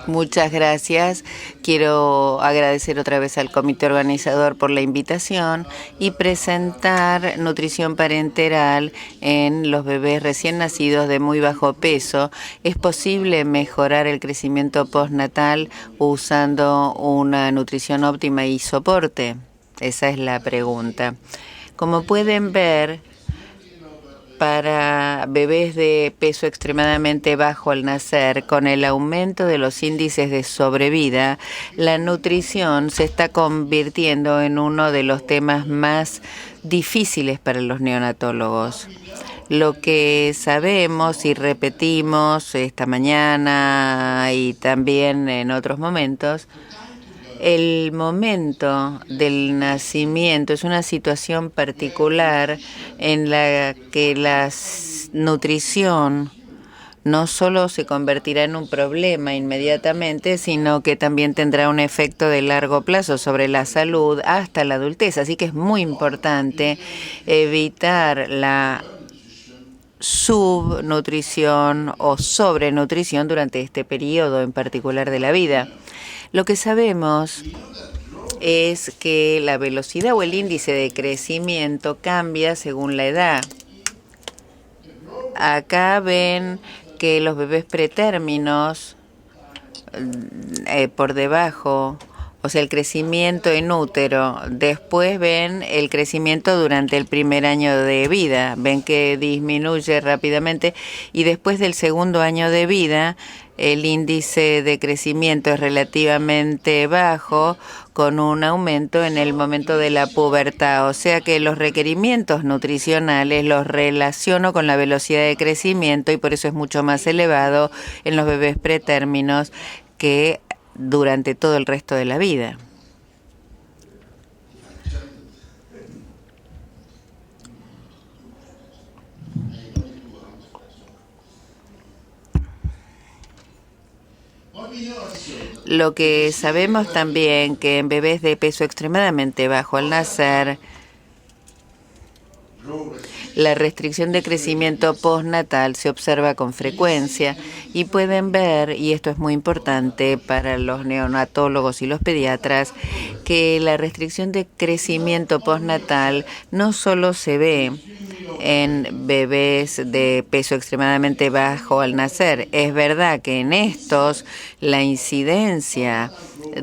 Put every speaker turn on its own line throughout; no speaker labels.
Muchas gracias. Quiero agradecer otra vez al comité organizador por la invitación y presentar nutrición parenteral en los bebés recién nacidos de muy bajo peso. ¿Es posible mejorar el crecimiento postnatal usando una nutrición óptima y soporte? Esa es la pregunta. Como pueden ver, para bebés de peso extremadamente bajo al nacer, con el aumento de los índices de sobrevida, la nutrición se está convirtiendo en uno de los temas más difíciles para los neonatólogos. Lo que sabemos y repetimos esta mañana y también en otros momentos, el momento del nacimiento es una situación particular en la que la nutrición no solo se convertirá en un problema inmediatamente, sino que también tendrá un efecto de largo plazo sobre la salud hasta la adultez. Así que es muy importante evitar la subnutrición o sobrenutrición durante este periodo en particular de la vida. Lo que sabemos es que la velocidad o el índice de crecimiento cambia según la edad. Acá ven que los bebés pretérminos por debajo, o sea, el crecimiento en útero. Después ven el crecimiento durante el primer año de vida. Ven que disminuye rápidamente y después del segundo año de vida el índice de crecimiento es relativamente bajo, con un aumento en el momento de la pubertad. O sea que los requerimientos nutricionales los relaciono con la velocidad de crecimiento y por eso es mucho más elevado en los bebés pretérminos que durante todo el resto de la vida. Lo que sabemos también que en bebés de peso extremadamente bajo al nacer, la restricción de crecimiento postnatal se observa con frecuencia y pueden ver, y esto es muy importante para los neonatólogos y los pediatras, que la restricción de crecimiento postnatal no solo se ve en bebés de peso extremadamente bajo al nacer. Es verdad que en estos la incidencia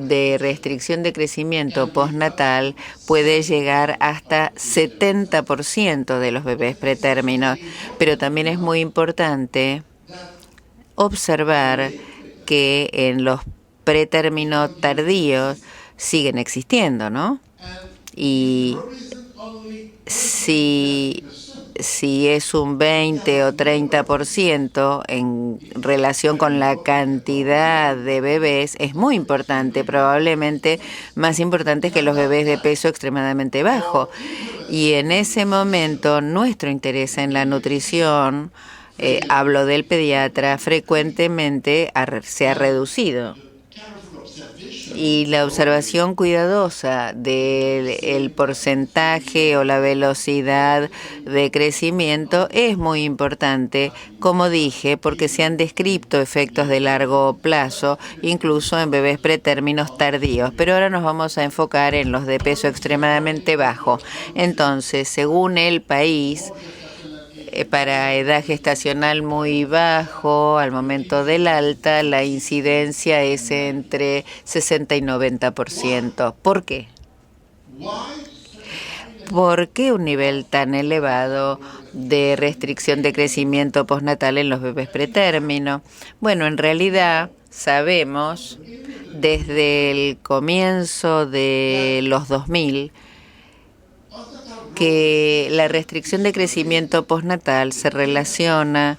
de restricción de crecimiento postnatal puede llegar hasta 70% de los bebés pretérminos, pero también es muy importante observar que en los pretérminos tardíos siguen existiendo, ¿no? Y si es un 20 o 30% en relación con la cantidad de bebés, es muy importante, probablemente más importante que los bebés de peso extremadamente bajo. Y en ese momento nuestro interés en la nutrición, hablo del pediatra, frecuentemente se ha reducido. Y la observación cuidadosa del porcentaje o la velocidad de crecimiento es muy importante, como dije, porque se han descrito efectos de largo plazo, incluso en bebés pretérminos tardíos. Pero ahora nos vamos a enfocar en los de peso extremadamente bajo. Entonces, según el país, para edad gestacional muy bajo, al momento del alta, la incidencia es entre 60 y 90%. ¿Por qué? ¿Por qué un nivel tan elevado de restricción de crecimiento postnatal en los bebés pretérmino? Bueno, en realidad sabemos desde el comienzo de los 2000 que la restricción de crecimiento postnatal se relaciona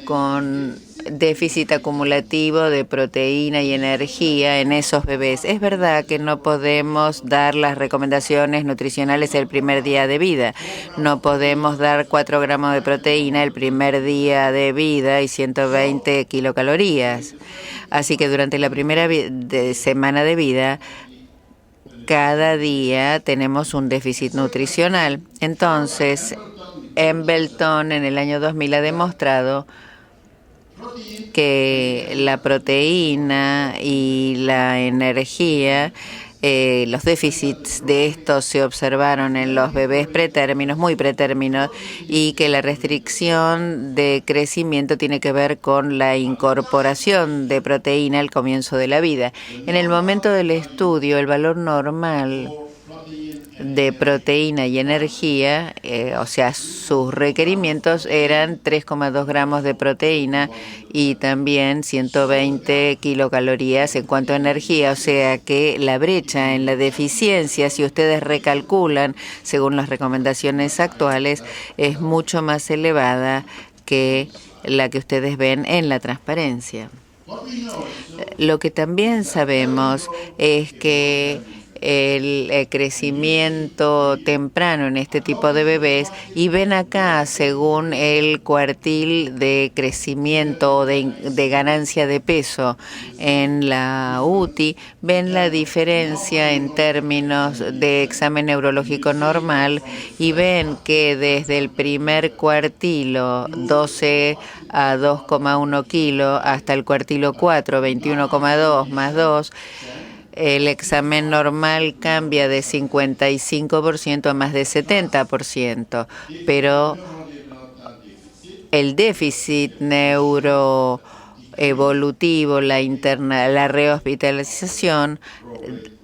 con déficit acumulativo de proteína y energía en esos bebés. Es verdad que no podemos dar las recomendaciones nutricionales el primer día de vida. No podemos dar 4 gramos de proteína el primer día de vida y 120 kilocalorías. Así que durante la primera semana de vida, cada día tenemos un déficit nutricional. Entonces, Embleton en el año 2000 ha demostrado que la proteína y la energía, los déficits de estos se observaron en los bebés pretérminos, muy pretérminos, y que la restricción de crecimiento tiene que ver con la incorporación de proteína al comienzo de la vida. En el momento del estudio, el valor normal de proteína y energía, o sea, sus requerimientos eran 3,2 gramos de proteína y también 120 kilocalorías en cuanto a energía, o sea que la brecha en la deficiencia, si ustedes recalculan según las recomendaciones actuales, es mucho más elevada que la que ustedes ven en la transparencia. Lo que también sabemos es que el crecimiento temprano en este tipo de bebés, y ven acá según el cuartil de crecimiento o de ganancia de peso en la UTI, ven la diferencia en términos de examen neurológico normal y ven que desde el primer cuartilo 12 a 2,1 kilo hasta el cuartilo 4, 21,2 más 2, el examen normal cambia de 55% a más de 70%, pero el déficit neuroevolutivo, la rehospitalización,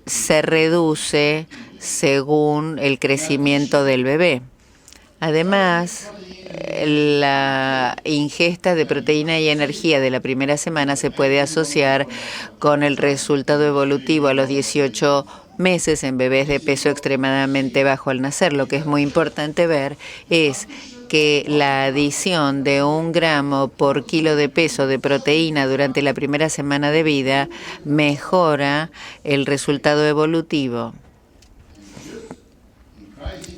se reduce según el crecimiento del bebé. Además, la ingesta de proteína y energía de la primera semana se puede asociar con el resultado evolutivo a los 18 meses en bebés de peso extremadamente bajo al nacer. Lo que es muy importante ver es que la adición de 1 gramo por kilo de peso de proteína durante la primera semana de vida mejora el resultado evolutivo.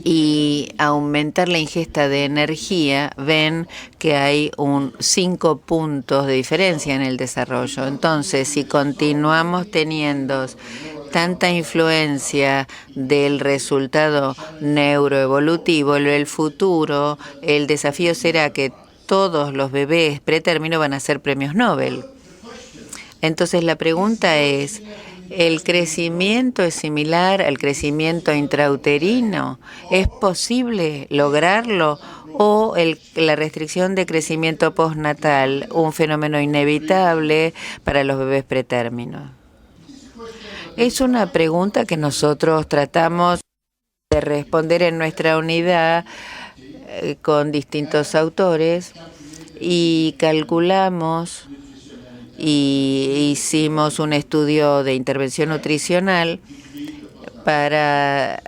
Y aumentar la ingesta de energía, ven que hay 5 puntos de diferencia en el desarrollo. Entonces, si continuamos teniendo tanta influencia del resultado neuroevolutivo, en el futuro, el desafío será que todos los bebés pretérmino van a ser premios Nobel. Entonces, la pregunta es, ¿el crecimiento es similar al crecimiento intrauterino? ¿Es posible lograrlo? ¿O la restricción de crecimiento postnatal, un fenómeno inevitable para los bebés pretérminos? Es una pregunta que nosotros tratamos de responder en nuestra unidad con distintos autores y calculamos y hicimos un estudio de intervención nutricional para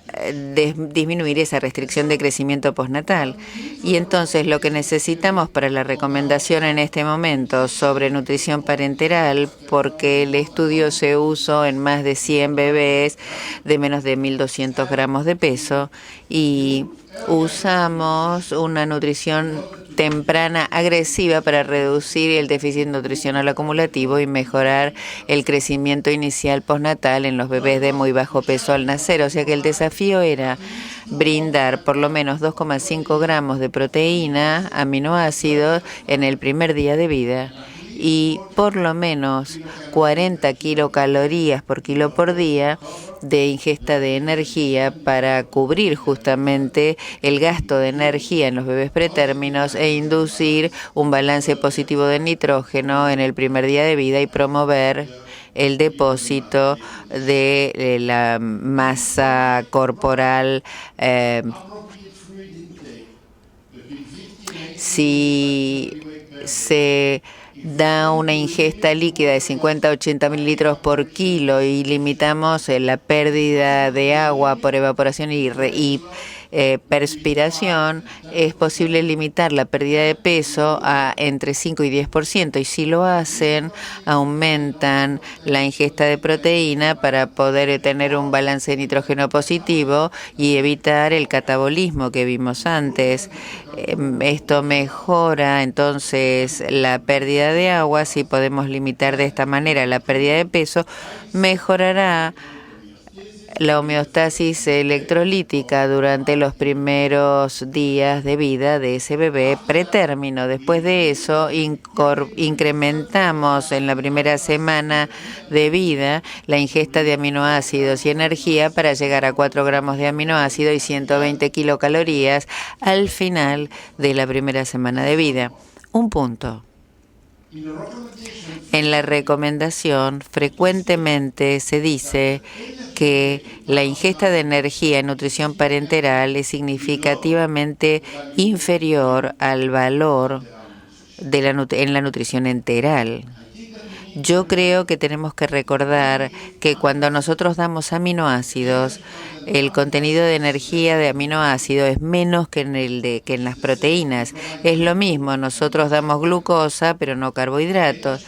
disminuir esa restricción de crecimiento postnatal. Y entonces lo que necesitamos para la recomendación en este momento sobre nutrición parenteral, porque el estudio se usó en más de 100 bebés de menos de 1.200 gramos de peso, y usamos una nutrición temprana agresiva para reducir el déficit nutricional acumulativo y mejorar el crecimiento inicial postnatal en los bebés de muy bajo peso al nacer. O sea que el desafío era brindar por lo menos 2,5 gramos de proteína, aminoácidos, en el primer día de vida y por lo menos 40 kilocalorías por kilo por día de ingesta de energía para cubrir justamente el gasto de energía en los bebés pretérminos e inducir un balance positivo de nitrógeno en el primer día de vida y promover el depósito de la masa corporal. Si se da una ingesta líquida de 50 a 80 mililitros por kilo y limitamos la pérdida de agua por evaporación y perspiración, es posible limitar la pérdida de peso a entre 5 y 10%, y si lo hacen, aumentan la ingesta de proteína para poder tener un balance de nitrógeno positivo y evitar el catabolismo que vimos antes. Esto mejora entonces la pérdida de agua. Si podemos limitar de esta manera la pérdida de peso, mejorará la homeostasis electrolítica durante los primeros días de vida de ese bebé pretérmino. Después de eso, incrementamos en la primera semana de vida la ingesta de aminoácidos y energía para llegar a 4 gramos de aminoácido y 120 kilocalorías al final de la primera semana de vida. Un punto. En la recomendación frecuentemente se dice que la ingesta de energía en nutrición parenteral es significativamente inferior al valor en la nutrición enteral. Yo creo que tenemos que recordar que cuando nosotros damos aminoácidos, el contenido de energía de aminoácido es menos que en las proteínas. Es lo mismo, nosotros damos glucosa, pero no carbohidratos.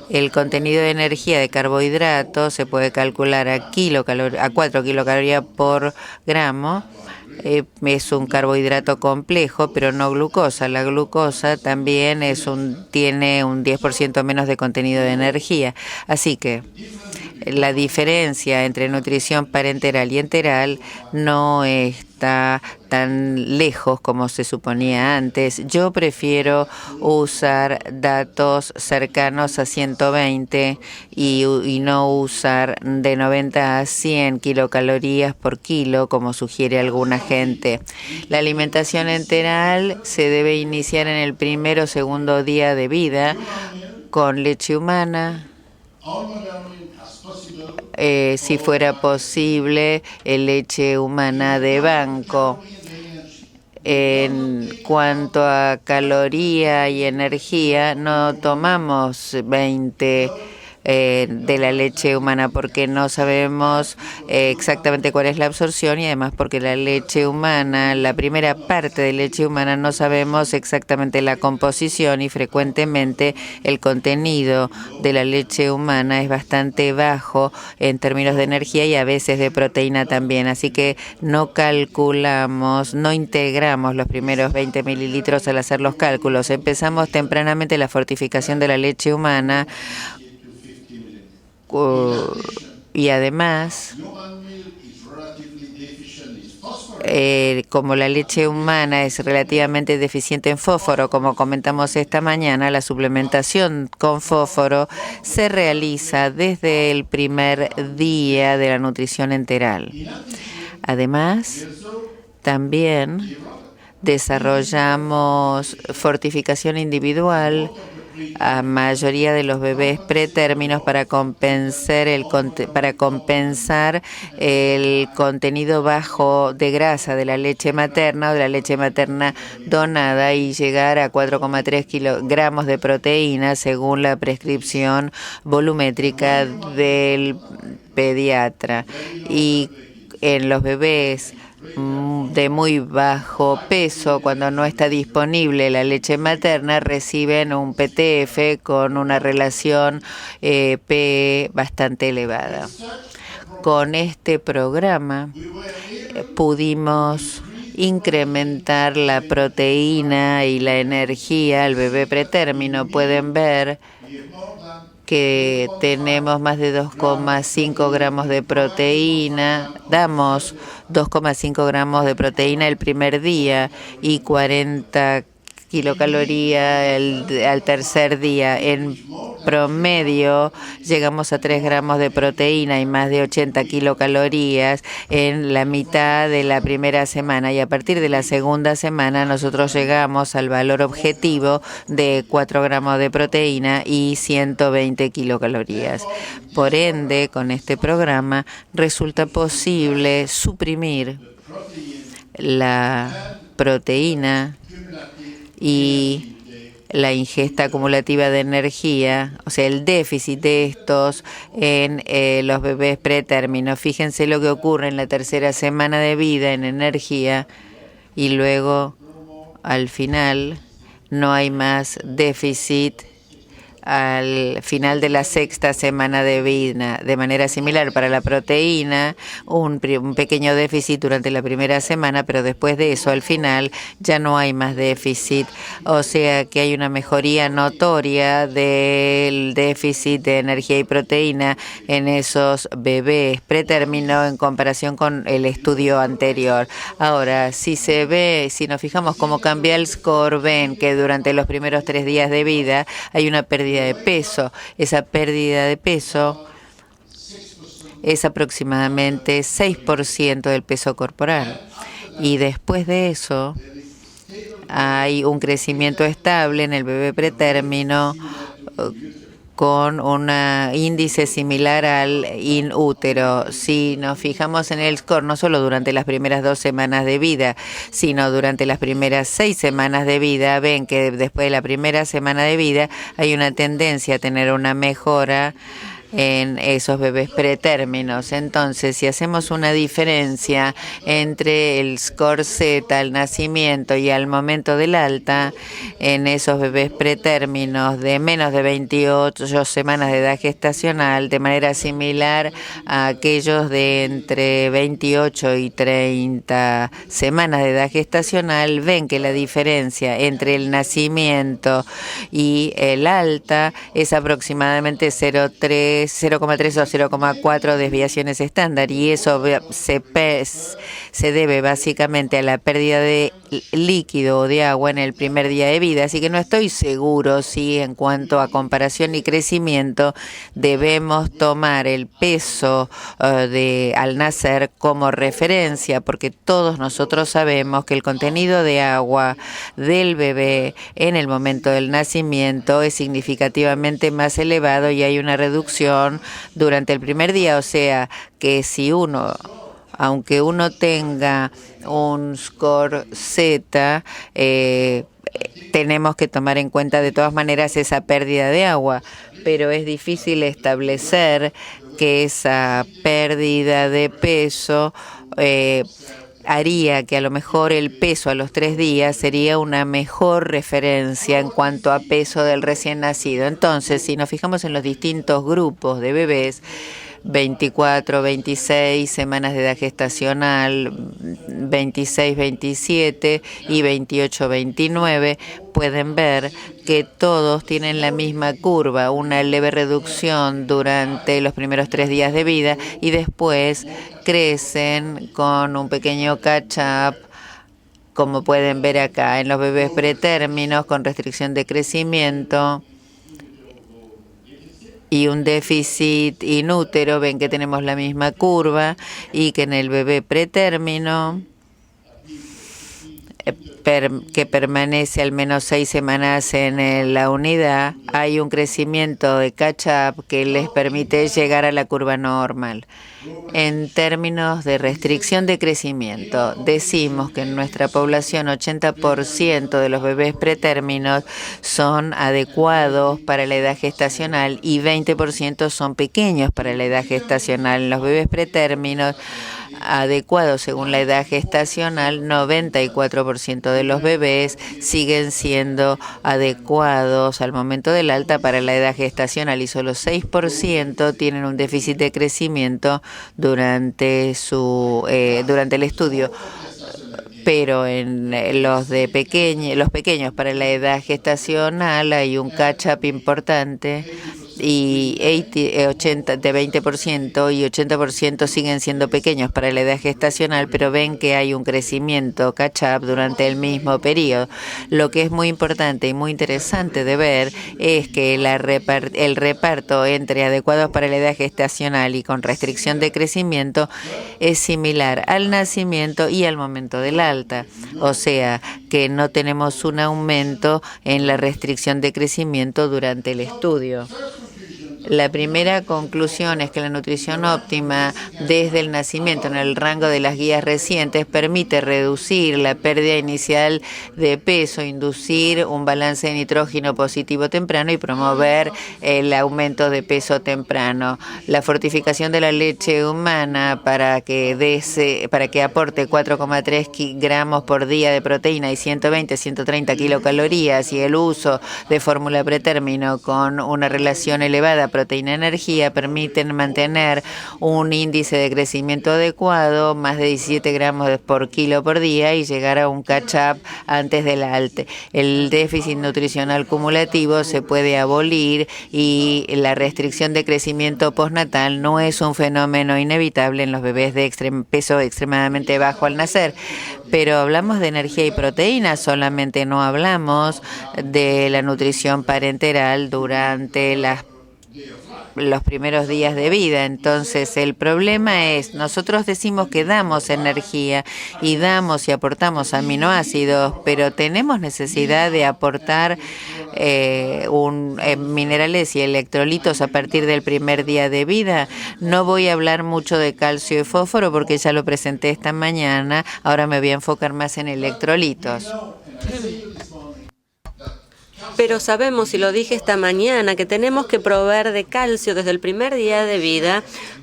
El contenido de energía de carbohidratos se puede calcular a 4 kilocalorías por gramo. Es un carbohidrato complejo, pero no glucosa. La glucosa también tiene un 10% menos de contenido de energía. Así que la diferencia entre nutrición parenteral y enteral no está tan lejos como se suponía antes. Yo prefiero usar datos cercanos a 120 y no usar de 90 a 100 kilocalorías por kilo, como sugiere alguna gente. La alimentación enteral se debe iniciar en el primero o segundo día de vida con leche humana. Si fuera posible, leche humana de banco. En cuanto a caloría y energía, no tomamos 20 de la leche humana porque no sabemos exactamente cuál es la absorción y además porque la leche humana, la primera parte de leche humana, no sabemos exactamente la composición y frecuentemente el contenido de la leche humana es bastante bajo en términos de energía y a veces de proteína también. Así que no calculamos, no integramos los primeros 20 mililitros al hacer los cálculos. Empezamos tempranamente la fortificación de la leche humana y además, como la leche humana es relativamente deficiente en fósforo, como comentamos esta mañana, la suplementación con fósforo se realiza desde el primer día de la nutrición enteral. Además, también desarrollamos fortificación individual a mayoría de los bebés pretérminos para compensar el contenido bajo de grasa de la leche materna o de la leche materna donada y llegar a 4,3 kilogramos de proteína según la prescripción volumétrica del pediatra. Y en los bebés de muy bajo peso, cuando no está disponible la leche materna, reciben un PTF con una relación PE bastante elevada. Con este programa pudimos incrementar la proteína y la energía al bebé pretérmino. Pueden ver que tenemos más de 2,5 gramos de proteína, damos 2,5 gramos de proteína el primer día y 40 kilocalorías al tercer día. En promedio llegamos a 3 gramos de proteína y más de 80 kilocalorías en la mitad de la primera semana y a partir de la segunda semana nosotros llegamos al valor objetivo de 4 gramos de proteína y 120 kilocalorías. Por ende, con este programa resulta posible suprimir la proteína y la ingesta acumulativa de energía, o sea, el déficit de estos en los bebés pretérminos. Fíjense lo que ocurre en la tercera semana de vida en energía y luego, al final, no hay más déficit al final de la sexta semana de vida. De manera similar para la proteína, un pequeño déficit durante la primera semana, pero después de eso, al final, ya no hay más déficit. O sea que hay una mejoría notoria del déficit de energía y proteína en esos bebés pretérmino en comparación con el estudio anterior. Ahora, si nos fijamos cómo cambia el score, ven que durante los primeros 3 días de vida hay una pérdida de peso. Esa pérdida de peso es aproximadamente 6% del peso corporal. Y después de eso hay un crecimiento estable en el bebé pretérmino con un índice similar al in útero. Si nos fijamos en el score, no solo durante las primeras 2 semanas de vida, sino durante las primeras 6 semanas de vida, ven que después de la primera semana de vida hay una tendencia a tener una mejora en esos bebés pretérminos. Entonces, si hacemos una diferencia entre el score Z al nacimiento y al momento del alta, en esos bebés pretérminos de menos de 28 semanas de edad gestacional, de manera similar a aquellos de entre 28 y 30 semanas de edad gestacional, ven que la diferencia entre el nacimiento y el alta es aproximadamente 0,3 o 0,4 desviaciones estándar, y eso se debe básicamente a la pérdida de líquido o de agua en el primer día de vida. Así que no estoy seguro si en cuanto a comparación y crecimiento debemos tomar el peso al nacer como referencia, porque todos nosotros sabemos que el contenido de agua del bebé en el momento del nacimiento es significativamente más elevado y hay una reducción durante el primer día. O sea que si aunque uno tenga un score Z, tenemos que tomar en cuenta de todas maneras esa pérdida de agua, pero es difícil establecer que esa pérdida de peso haría que a lo mejor el peso a los 3 días sería una mejor referencia en cuanto a peso del recién nacido. Entonces, si nos fijamos en los distintos grupos de bebés, 24, 26 semanas de edad gestacional, 26, 27 y 28, 29, pueden ver que todos tienen la misma curva, una leve reducción durante los primeros 3 días de vida y después crecen con un pequeño catch-up, como pueden ver acá, en los bebés pretérminos con restricción de crecimiento y un déficit inútero. Ven que tenemos la misma curva y que en el bebé pretérmino que permanece al menos 6 semanas en la unidad, hay un crecimiento de catch-up que les permite llegar a la curva normal. En términos de restricción de crecimiento, decimos que en nuestra población 80% de los bebés pretérminos son adecuados para la edad gestacional y 20% son pequeños para la edad gestacional. En los bebés pretérminos adecuados según la edad gestacional, 94% de los bebés siguen siendo adecuados al momento del alta para la edad gestacional y solo 6% tienen un déficit de crecimiento durante el estudio. Pero en los pequeños para la edad gestacional hay un catch-up importante y 80 de 20% y 80% siguen siendo pequeños para la edad gestacional, pero ven que hay un crecimiento catch-up durante el mismo periodo. Lo que es muy importante y muy interesante de ver es que el reparto entre adecuados para la edad gestacional y con restricción de crecimiento es similar al nacimiento y al momento del alta. O sea que no tenemos un aumento en la restricción de crecimiento durante el estudio. La primera conclusión es que la nutrición óptima desde el nacimiento en el rango de las guías recientes permite reducir la pérdida inicial de peso, inducir un balance de nitrógeno positivo temprano y promover el aumento de peso temprano. La fortificación de la leche humana para que aporte 4,3 gramos por día de proteína y 120-130 kilocalorías, y el uso de fórmula pretérmino con una relación elevada proteína-energía permiten mantener un índice de crecimiento adecuado, más de 17 gramos por kilo por día, y llegar a un catch-up antes del ALT. El déficit nutricional cumulativo se puede abolir y la restricción de crecimiento postnatal no es un fenómeno inevitable en los bebés de peso extremadamente bajo al nacer. Pero hablamos de energía y proteínas, solamente no hablamos de la nutrición parenteral durante los primeros días de vida. Entonces, el problema es, nosotros decimos que damos energía y damos y aportamos aminoácidos, pero tenemos necesidad de aportar minerales y electrolitos a partir del primer día de vida. No voy a hablar mucho de calcio y fósforo porque ya lo presenté esta mañana. Ahora me voy a enfocar más en electrolitos.
Pero sabemos, y lo dije esta mañana, que tenemos que proveer de calcio desde el primer día de vida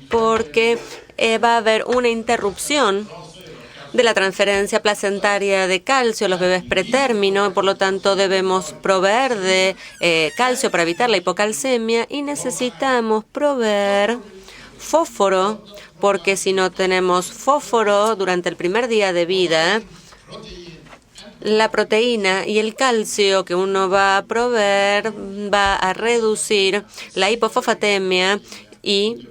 porque va a haber una interrupción de la transferencia placentaria de calcio a los bebés pretérmino, por lo tanto debemos proveer de calcio para evitar la hipocalcemia, y necesitamos proveer fósforo, porque si no tenemos fósforo durante el primer día de vida, la proteína y el calcio que uno va a proveer va a reducir la hipofosfatemia y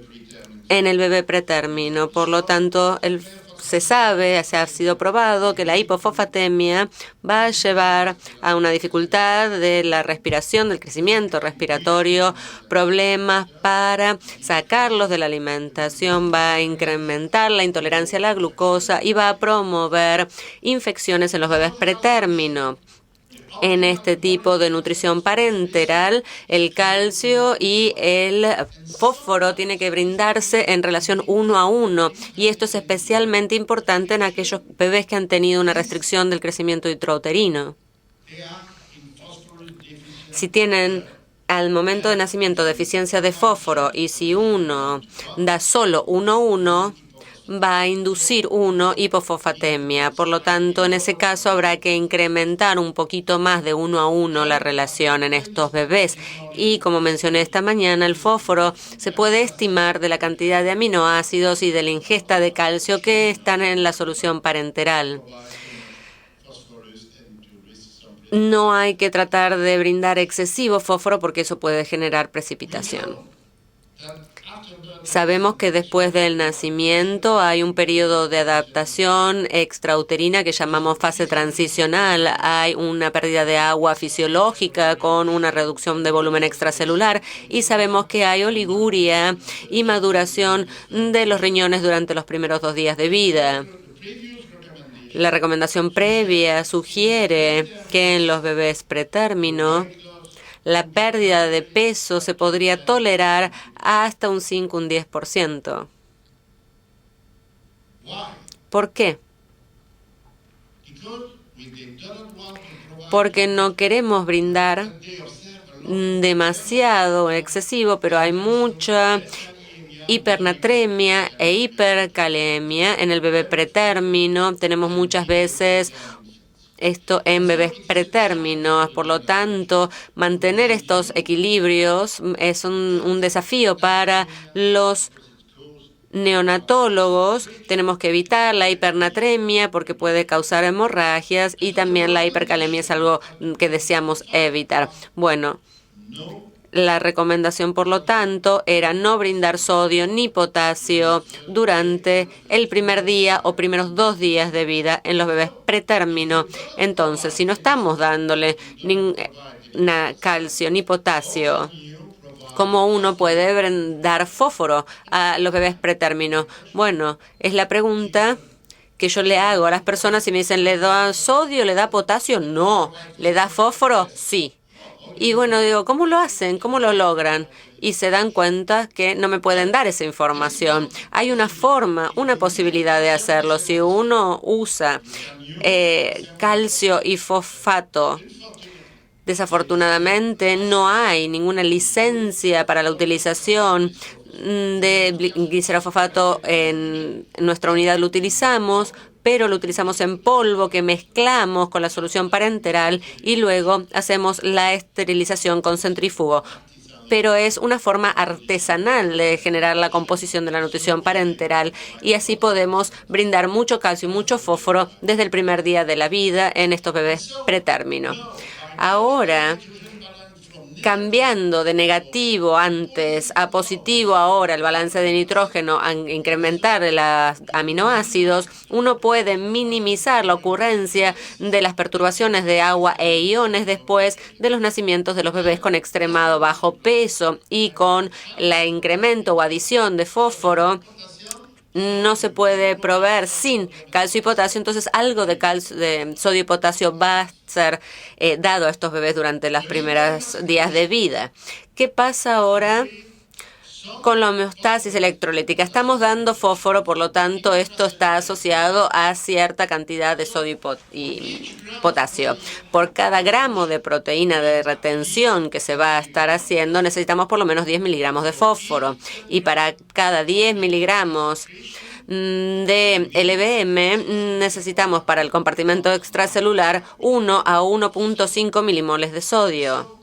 en el bebé pretérmino. Por lo tanto, se ha sido probado que la hipofosfatemia va a llevar a una dificultad de la respiración, del crecimiento respiratorio, problemas para sacarlos de la alimentación, va a incrementar la intolerancia a la glucosa y va a promover infecciones en los bebés pretérmino. En este tipo de nutrición parenteral, el calcio y el fósforo tiene que brindarse en relación 1 a 1, y esto es especialmente importante en aquellos bebés que han tenido una restricción del crecimiento intrauterino. Si tienen al momento de nacimiento deficiencia de fósforo y si uno da solo 1 a 1, va a inducir hipofosfatemia. Por lo tanto, en ese caso habrá que incrementar un poquito más de 1 a 1 la relación en estos bebés. Y como mencioné esta mañana, el fósforo se puede estimar de la cantidad de aminoácidos y de la ingesta de calcio que están en la solución parenteral. No hay que tratar de brindar excesivo fósforo porque eso puede generar precipitación. Sabemos que después del nacimiento hay un periodo de adaptación extrauterina que llamamos fase transicional. Hay una pérdida de agua fisiológica con una reducción de volumen extracelular y sabemos que hay oliguria y maduración de los riñones durante los primeros 2 días de vida. La recomendación previa sugiere que en los bebés pretérmino la pérdida de peso se podría tolerar hasta un 5 o un 10%. ¿Por qué? Porque no queremos brindar demasiado excesivo, pero hay mucha hipernatremia e hipercalemia en el bebé pretérmino. Tenemos muchas veces esto en bebés pretérminos. Por lo tanto, mantener estos equilibrios es un desafío para los neonatólogos. Tenemos que evitar la hipernatremia porque puede causar hemorragias, y también la hipercalemia es algo que deseamos evitar. Bueno, la recomendación, por lo tanto, era no brindar sodio ni potasio durante el primer día o primeros 2 días de vida en los bebés pretérmino. Entonces, si no estamos dándole ni calcio ni potasio, ¿cómo uno puede dar fósforo a los bebés pretérmino? Bueno, es la pregunta que yo le hago a las personas y me dicen, ¿le da sodio, le da potasio? No. ¿Le da fósforo? Sí. Y bueno, digo, ¿cómo lo hacen? ¿Cómo lo logran? Y se dan cuenta que no me pueden dar esa información. Hay una forma, una posibilidad de hacerlo. Si uno usa calcio y fosfato, desafortunadamente no hay ninguna licencia para la utilización de glicerofosfato en nuestra unidad. Lo utilizamos, pero lo utilizamos en polvo que mezclamos con la solución parenteral y luego hacemos la esterilización con centrífugo. Pero es una forma artesanal de generar la composición de la nutrición parenteral y así podemos brindar mucho calcio y mucho fósforo desde el primer día de la vida en estos bebés pretérmino. Ahora, cambiando de negativo antes a positivo ahora el balance de nitrógeno, a incrementar los aminoácidos, uno puede minimizar la ocurrencia de las perturbaciones de agua e iones después de los nacimientos de los bebés con extremado bajo peso y con el incremento o adición de fósforo. No se puede proveer sin calcio y potasio, entonces algo de sodio y potasio va a ser dado a estos bebés durante los primeros días de vida. ¿Qué pasa ahora con la homeostasis electrolítica? Estamos dando fósforo, por lo tanto, esto está asociado a cierta cantidad de sodio y potasio. Por cada gramo de proteína de retención que se va a estar haciendo, necesitamos por lo menos 10 miligramos de fósforo. Y para cada 10 miligramos de LBM necesitamos para el compartimento extracelular 1 a 1.5 milimoles de sodio.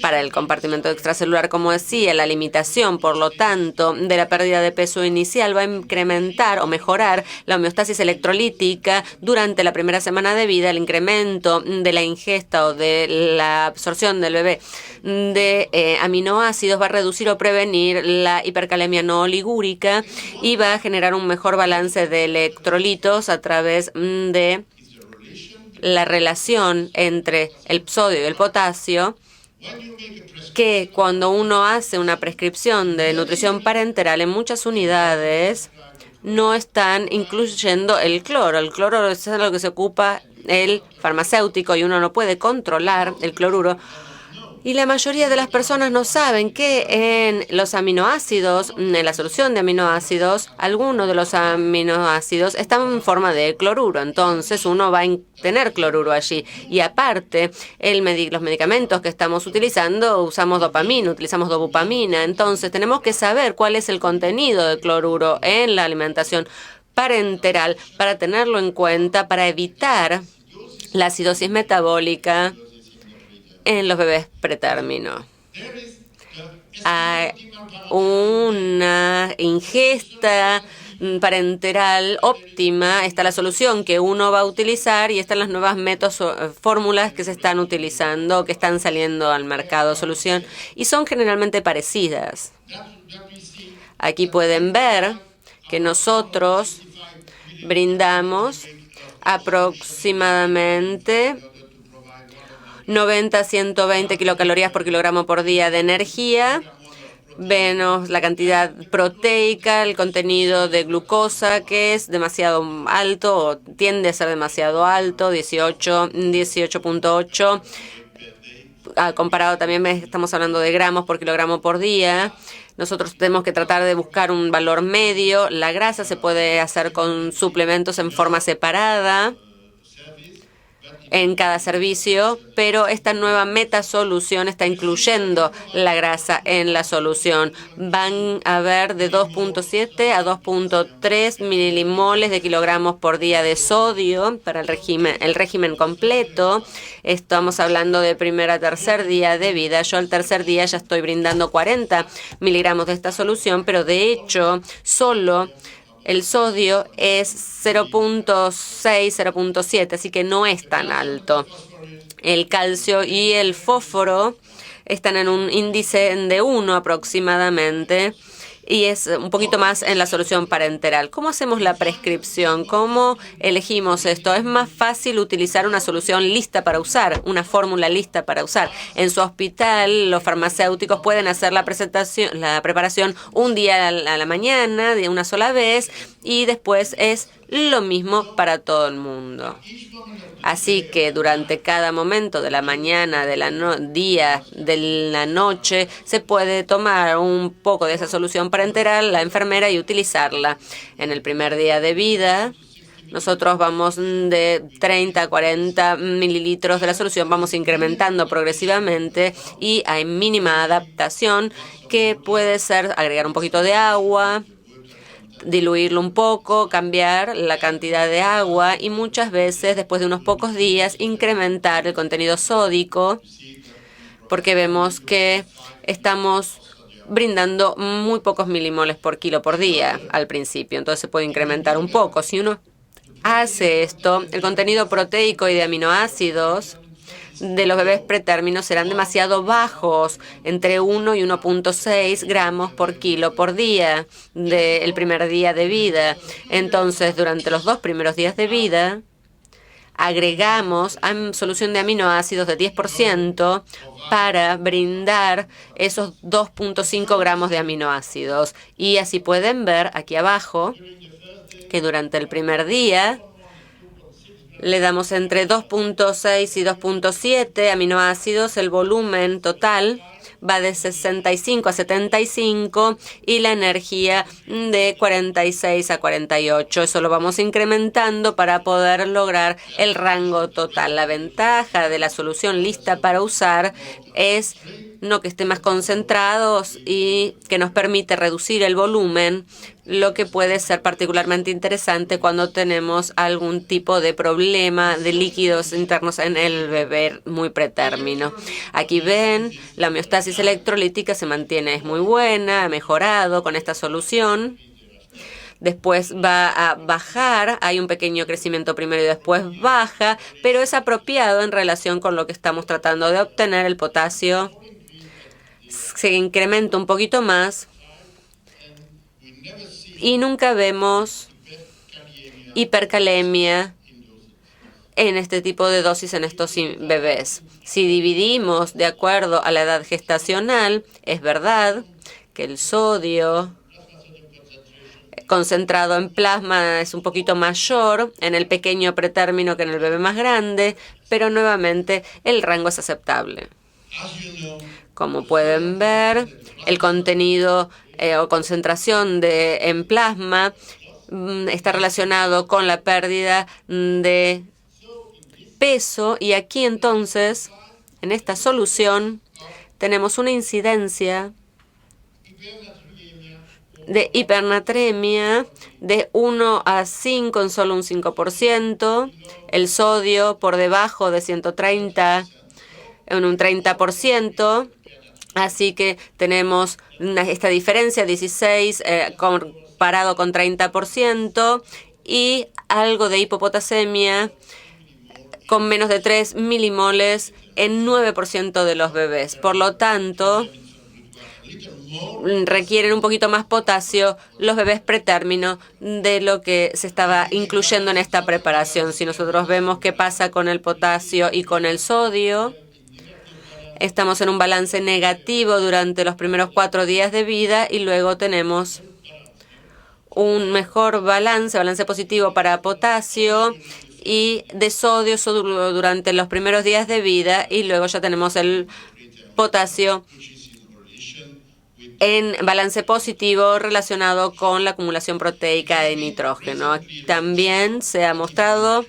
Para el compartimento extracelular, como decía, la limitación, por lo tanto, de la pérdida de peso inicial va a incrementar o mejorar la homeostasis electrolítica durante la primera semana de vida. El incremento de la ingesta o de la absorción del bebé de aminoácidos va a reducir o prevenir la hipercalemia no oligúrica y va a generar un mejor balance de electrolitos a través de la relación entre el sodio y el potasio, que cuando uno hace una prescripción de nutrición parenteral en muchas unidades no están incluyendo el cloro. El cloro es lo que se ocupa el farmacéutico y uno no puede controlar el cloruro. Y la mayoría de las personas no saben que en los aminoácidos, en la solución de aminoácidos, algunos de los aminoácidos están en forma de cloruro. Entonces uno va a tener cloruro allí. Y aparte, los medicamentos que estamos utilizando, usamos dopamina, utilizamos dopamina. Entonces tenemos que saber cuál es el contenido de cloruro en la alimentación parenteral para tenerlo en cuenta, para evitar la acidosis metabólica en los bebés pretérmino. Hay una ingesta parenteral óptima, está la solución que uno va a utilizar y están las nuevas fórmulas que se están utilizando, que están saliendo al mercado, solución, y son generalmente parecidas. Aquí pueden ver que nosotros brindamos aproximadamente 90 a 120 kilocalorías por kilogramo por día de energía. Vemos la cantidad proteica, el contenido de glucosa, que es demasiado alto o tiende a ser demasiado alto, 18.8. Comparado también, estamos hablando de gramos por kilogramo por día. Nosotros tenemos que tratar de buscar un valor medio. La grasa se puede hacer con suplementos en forma separada en cada servicio, pero esta nueva metasolución está incluyendo la grasa en la solución. Van a haber de 2.7 a 2.3 milimoles de kilogramos por día de sodio para el régimen completo. Estamos hablando de primer a tercer día de vida. Yo al tercer día ya estoy brindando 40 miligramos de esta solución, pero de hecho solo el sodio es 0.6, 0.7, así que no es tan alto. El calcio y el fósforo están en un índice de 1 aproximadamente y es un poquito más en la solución parenteral. ¿Cómo hacemos la prescripción? ¿Cómo elegimos esto? Es más fácil utilizar una solución lista para usar, una fórmula lista para usar. En su hospital, los farmacéuticos pueden hacer la preparación un día a la mañana, de una sola vez, y después es lo mismo para todo el mundo. Así que durante cada momento de la mañana, día, de la noche, se puede tomar un poco de esa solución parenteral, la enfermera, y utilizarla. En el primer día de vida, nosotros vamos de 30 a 40 mililitros de la solución, vamos incrementando progresivamente y hay mínima adaptación que puede ser agregar un poquito de agua, diluirlo un poco, cambiar la cantidad de agua y muchas veces, después de unos pocos días, incrementar el contenido sódico, porque vemos que estamos brindando muy pocos milimoles por kilo por día al principio, entonces se puede incrementar un poco. Si uno hace esto, el contenido proteico y de aminoácidos de los bebés pretérminos serán demasiado bajos, entre 1 y 1.6 gramos por kilo por día del primer día de vida. Entonces, durante los 2 primeros días de vida, agregamos solución de aminoácidos de 10% para brindar esos 2.5 gramos de aminoácidos. Y así pueden ver aquí abajo que durante el primer día le damos entre 2.6 y 2.7 aminoácidos, el volumen total va de 65 a 75 y la energía de 46 a 48. Eso lo vamos incrementando para poder lograr el rango total. La ventaja de la solución lista para usar es no que esté más concentrados y que nos permite reducir el volumen, lo que puede ser particularmente interesante cuando tenemos algún tipo de problema de líquidos internos en el bebé muy pretérmino. Aquí ven, la homeostasis electrolítica se mantiene, es muy buena, ha mejorado con esta solución. Después va a bajar, hay un pequeño crecimiento primero y después baja, pero es apropiado en relación con lo que estamos tratando de obtener. El potasio se incrementa un poquito más y nunca vemos hipercalemia en este tipo de dosis en estos bebés. Si dividimos de acuerdo a la edad gestacional, es verdad que el sodio concentrado en plasma es un poquito mayor en el pequeño pretérmino que en el bebé más grande, pero nuevamente el rango es aceptable. Como pueden ver, el contenido o concentración en plasma está relacionado con la pérdida de peso y aquí entonces, en esta solución, tenemos una incidencia de hipernatremia de 1 a 5 en solo un 5%, el sodio por debajo de 130 en un 30%, así que tenemos esta diferencia 16 comparado con 30% y algo de hipopotasemia con menos de 3 milimoles en 9% de los bebés. Por lo tanto, requieren un poquito más potasio los bebés pretérmino de lo que se estaba incluyendo en esta preparación. Si nosotros vemos qué pasa con el potasio y con el sodio, estamos en un balance negativo durante los primeros 4 días de vida y luego tenemos un mejor balance positivo para potasio y de sodio durante los primeros días de vida y luego ya tenemos el potasio en balance positivo relacionado con la acumulación proteica de nitrógeno. También se ha mostrado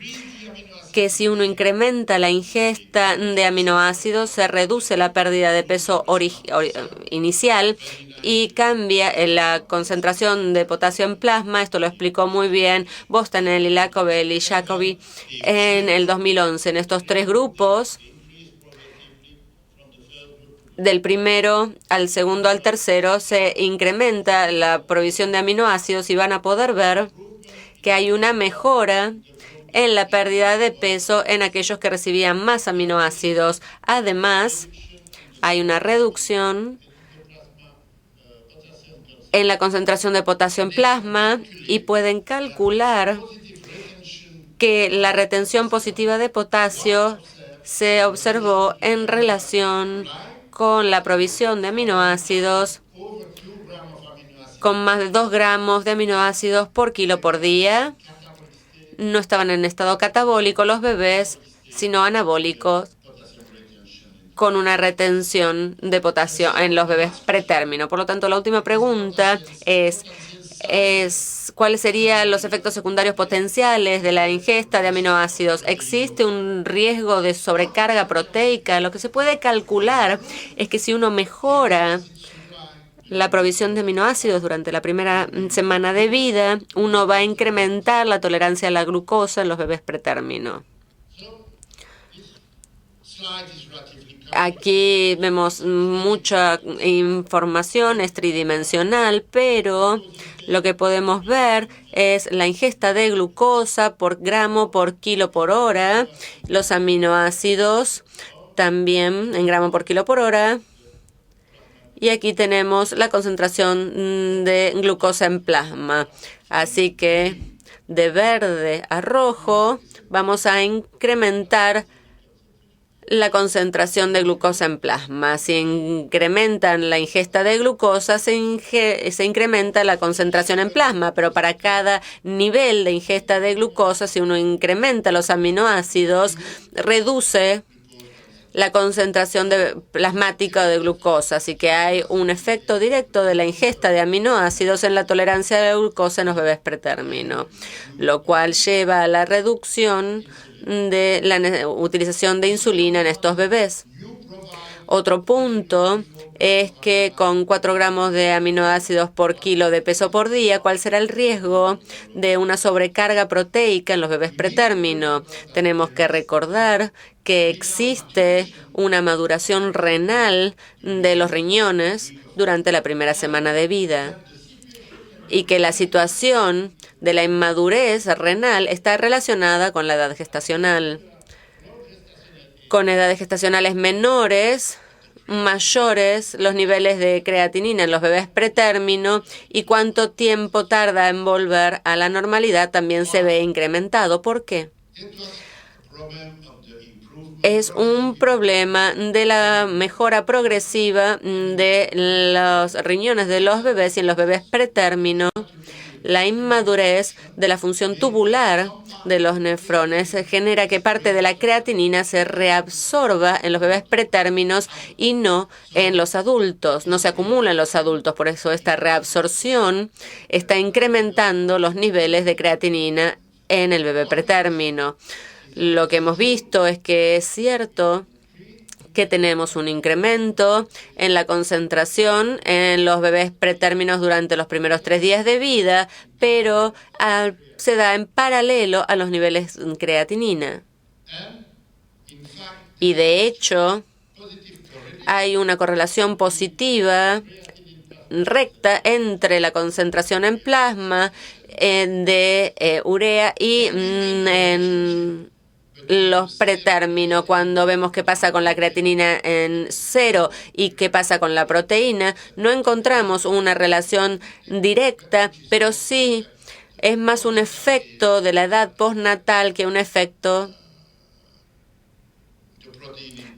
que si uno incrementa la ingesta de aminoácidos, se reduce la pérdida de peso inicial y cambia la concentración de potasio en plasma. Esto lo explicó muy bien Bostanelli, Lacobelli y Jacobi en el 2011. En estos 3 grupos, del primero al segundo al tercero, se incrementa la provisión de aminoácidos y van a poder ver que hay una mejora en la pérdida de peso en aquellos que recibían más aminoácidos. Además, hay una reducción en la concentración de potasio en plasma y pueden calcular que la retención positiva de potasio se observó en relación con la provisión de aminoácidos con más de 2 gramos de aminoácidos por kilo por día no estaban en estado catabólico los bebés, sino anabólicos, con una retención de potasio en los bebés pretérmino. Por lo tanto, la última pregunta es ¿cuáles serían los efectos secundarios potenciales de la ingesta de aminoácidos? ¿Existe un riesgo de sobrecarga proteica? Lo que se puede calcular es que si uno mejora la provisión de aminoácidos durante la primera semana de vida, uno va a incrementar la tolerancia a la glucosa en los bebés pretérmino. Aquí vemos mucha información, es tridimensional, pero lo que podemos ver es la ingesta de glucosa por gramo por kilo por hora, los aminoácidos también en gramo por kilo por hora. Y aquí tenemos la concentración de glucosa en plasma. Así que de verde a rojo vamos a incrementar la concentración de glucosa en plasma. Si incrementan la ingesta de glucosa, se incrementa la concentración en plasma, pero para cada nivel de ingesta de glucosa, si uno incrementa los aminoácidos, reduce la concentración plasmática de glucosa, así que hay un efecto directo de la ingesta de aminoácidos en la tolerancia a la glucosa en los bebés pretérmino, lo cual lleva a la reducción de la utilización de insulina en estos bebés. Otro punto es que con 4 gramos de aminoácidos por kilo de peso por día, ¿cuál será el riesgo de una sobrecarga proteica en los bebés pretérmino? Tenemos que recordar que existe una maduración renal de los riñones durante la primera semana de vida y que la situación de la inmadurez renal está relacionada con la edad gestacional. Con edades gestacionales menores, mayores los niveles de creatinina en los bebés pretérmino y cuánto tiempo tarda en volver a la normalidad también se ve incrementado. ¿Por qué? Es un problema de la mejora progresiva de los riñones de los bebés y en los bebés pretérmino. La inmadurez de la función tubular de los nefrones genera que parte de la creatinina se reabsorba en los bebés pretérminos y no en los adultos, no se acumula en los adultos. Por eso esta reabsorción está incrementando los niveles de creatinina en el bebé pretérmino. Lo que hemos visto es que es cierto que tenemos un incremento en la concentración en los bebés pretérminos durante los primeros 3 días de vida, pero se da en paralelo a los niveles de creatinina. Y de hecho, hay una correlación positiva recta entre la concentración en plasma de urea y en los pretérminos. Cuando vemos qué pasa con la creatinina en 0 y qué pasa con la proteína, no encontramos una relación directa, pero sí es más un efecto de la edad postnatal que un efecto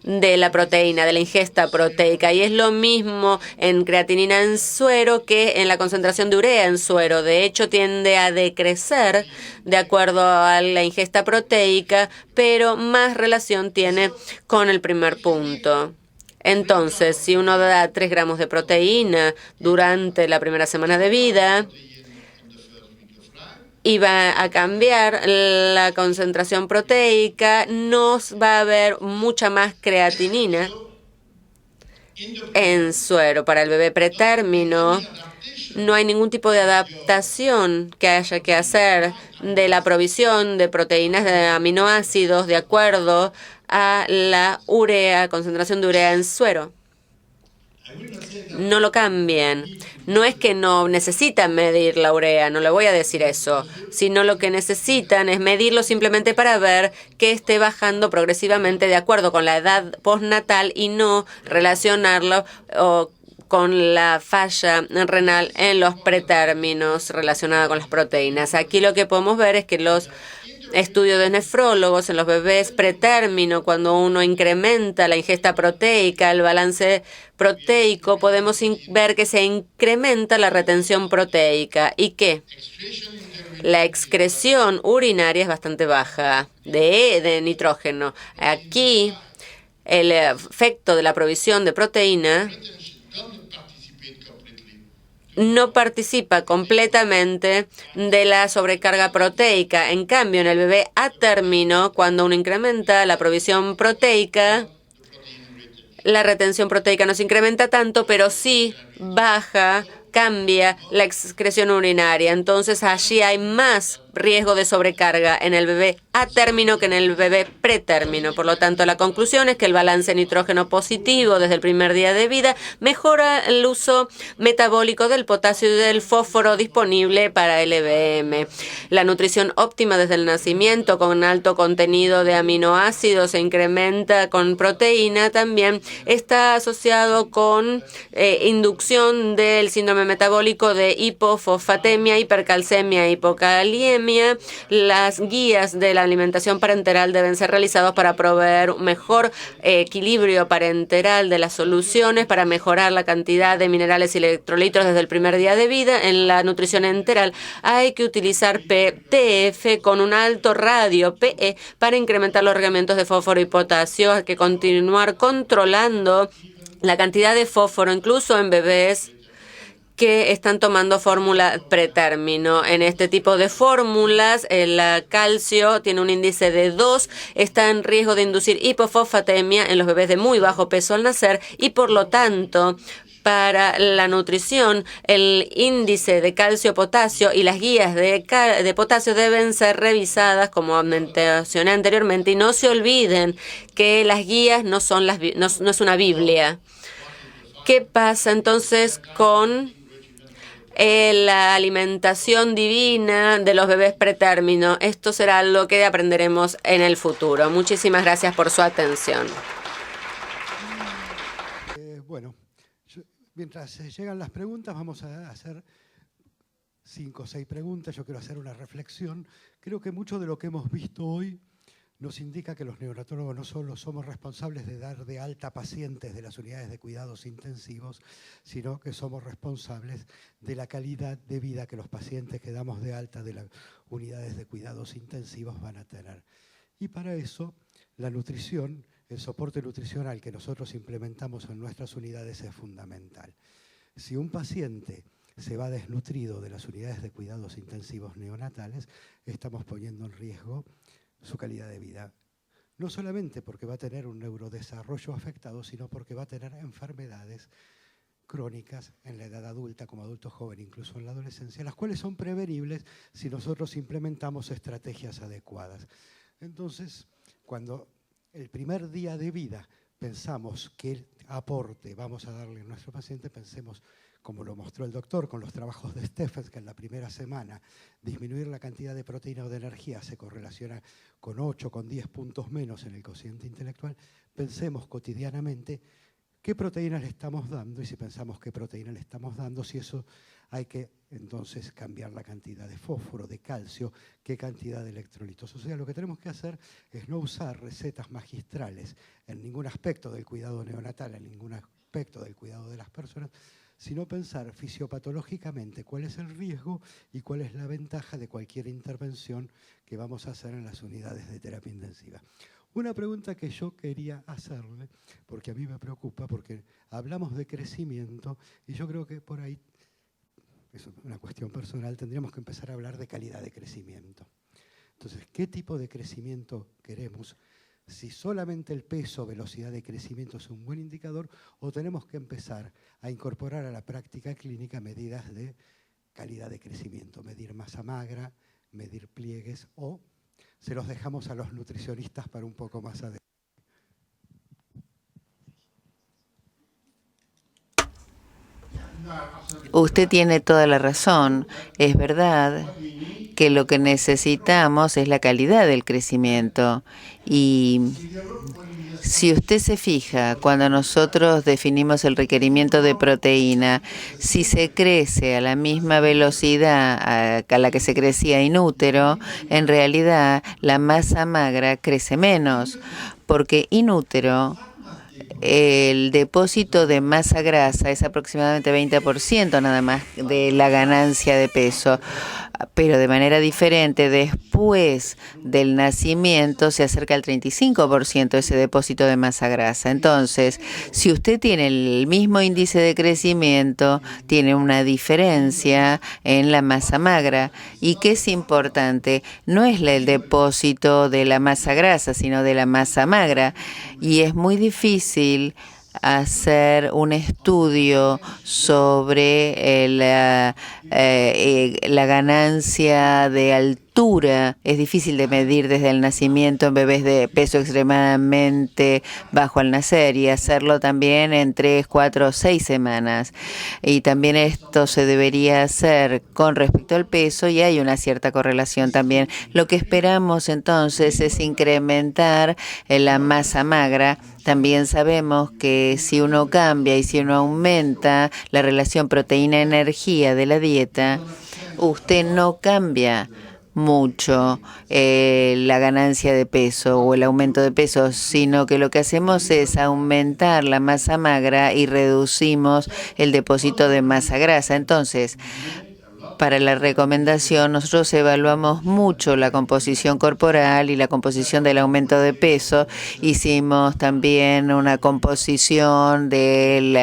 de la proteína, de la ingesta proteica. Y es lo mismo en creatinina en suero que en la concentración de urea en suero. De hecho, tiende a decrecer de acuerdo a la ingesta proteica, pero más relación tiene con el primer punto. Entonces, si uno da 3 gramos de proteína durante la primera semana de vida, y va a cambiar la concentración proteica, nos va a haber mucha más creatinina en suero. Para el bebé pretérmino no hay ningún tipo de adaptación que haya que hacer de la provisión de proteínas de aminoácidos de acuerdo a la urea, concentración de urea en suero. No lo cambien. No es que no necesitan medir la urea, no le voy a decir eso, sino lo que necesitan es medirlo simplemente para ver que esté bajando progresivamente de acuerdo con la edad postnatal y no relacionarlo con la falla renal en los pretérminos relacionada con las proteínas. Aquí lo que podemos ver es que los estudios de nefrólogos en los bebés pretérmino, cuando uno incrementa la ingesta proteica, el balance proteico, podemos ver que se incrementa la retención proteica y que la excreción urinaria es bastante baja de nitrógeno. Aquí, el efecto de la provisión de proteína no participa completamente de la sobrecarga proteica. En cambio, en el bebé a término, cuando uno incrementa la provisión proteica, la retención proteica no se incrementa tanto, pero sí cambia la excreción urinaria. Entonces, allí hay más riesgo de sobrecarga en el bebé a término que en el bebé pretérmino. Por lo tanto, la conclusión es que el balance nitrógeno positivo desde el primer día de vida mejora el uso metabólico del potasio y del fósforo disponible para el EBM. La nutrición óptima desde el nacimiento con alto contenido de aminoácidos se incrementa con proteína. También está asociado con inducción del síndrome metabólico de hipofosfatemia, hipercalcemia, hipocaliemia. Las guías de la alimentación parenteral deben ser realizadas para proveer un mejor equilibrio parenteral de las soluciones, para mejorar la cantidad de minerales y electrolitos desde el primer día de vida. En la nutrición enteral hay que utilizar PTF con un alto radio PE para incrementar los requerimientos de fósforo y potasio. Hay que continuar controlando la cantidad de fósforo, incluso en bebés que están tomando fórmula pretérmino. En este tipo de fórmulas, el calcio tiene un índice de 2, está en riesgo de inducir hipofosfatemia en los bebés de muy bajo peso al nacer y, por lo tanto, para la nutrición, el índice de calcio-potasio y las guías de potasio deben ser revisadas, como mencioné anteriormente, y no se olviden que las guías no es una Biblia. ¿Qué pasa entonces con la alimentación divina de los bebés pretérmino? Esto será lo que aprenderemos en el futuro. Muchísimas gracias por su atención.
Mientras llegan las preguntas, vamos a hacer 5 o 6 preguntas. Yo quiero hacer una reflexión. Creo que mucho de lo que hemos visto hoy nos indica que los neonatólogos no solo somos responsables de dar de alta pacientes de las unidades de cuidados intensivos, sino que somos responsables de la calidad de vida que los pacientes que damos de alta de las unidades de cuidados intensivos van a tener. Y para eso, la nutrición, el soporte nutricional que nosotros implementamos en nuestras unidades es fundamental. Si un paciente se va desnutrido de las unidades de cuidados intensivos neonatales, estamos poniendo en riesgo su calidad de vida. No solamente porque va a tener un neurodesarrollo afectado, sino porque va a tener enfermedades crónicas en la edad adulta, como adulto joven, incluso en la adolescencia, las cuales son prevenibles si nosotros implementamos estrategias adecuadas. Entonces, cuando el primer día de vida pensamos qué aporte vamos a darle a nuestro paciente, pensemos, como lo mostró el doctor con los trabajos de Stephens, que en la primera semana disminuir la cantidad de proteína o de energía se correlaciona con 8, con 10 puntos menos en el cociente intelectual. Pensemos cotidianamente qué proteína le estamos dando, y si pensamos qué proteína le estamos dando, si eso hay que entonces cambiar la cantidad de fósforo, de calcio, qué cantidad de electrolitos. O sea, lo que tenemos que hacer es no usar recetas magistrales en ningún aspecto del cuidado neonatal, en ningún aspecto del cuidado de las personas, sino pensar fisiopatológicamente cuál es el riesgo y cuál es la ventaja de cualquier intervención que vamos a hacer en las unidades de terapia intensiva. Una pregunta que yo quería hacerle, porque a mí me preocupa, porque hablamos de crecimiento y yo creo que por ahí, es una cuestión personal, tendríamos que empezar a hablar de calidad de crecimiento. Entonces, ¿qué tipo de crecimiento queremos? Si solamente el peso, velocidad de crecimiento es un buen indicador, o tenemos que empezar a incorporar a la práctica clínica medidas de calidad de crecimiento, medir masa magra, medir pliegues, o se los dejamos a los nutricionistas para un poco más adelante.
Usted tiene toda la razón. Es verdad que lo que necesitamos es la calidad del crecimiento. Y si usted se fija, cuando nosotros definimos el requerimiento de proteína, si se crece a la misma velocidad a la que se crecía in útero, en realidad la masa magra crece menos, porque in útero el depósito de masa grasa es aproximadamente 20% nada más de la ganancia de peso, pero de manera diferente, después del nacimiento se acerca al 35% ese depósito de masa grasa. Entonces, si usted tiene el mismo índice de crecimiento, tiene una diferencia en la masa magra. ¿Y qué es importante? No es el depósito de la masa grasa, sino de la masa magra. Y es muy difícil hacer un estudio sobre la ganancia de altura. Es difícil de medir desde el nacimiento en bebés de peso extremadamente bajo al nacer y hacerlo también en 3, 4 o 6 semanas. Y también esto se debería hacer con respecto al peso y hay una cierta correlación también. Lo que esperamos entonces es incrementar la masa magra. También sabemos que si uno cambia y si uno aumenta la relación proteína-energía de la dieta, usted no cambia mucho la ganancia de peso o el aumento de peso, sino que lo que hacemos es aumentar la masa magra y reducimos el depósito de masa grasa. Entonces, para la recomendación, nosotros evaluamos mucho la composición corporal y la composición del aumento de peso. Hicimos también una composición del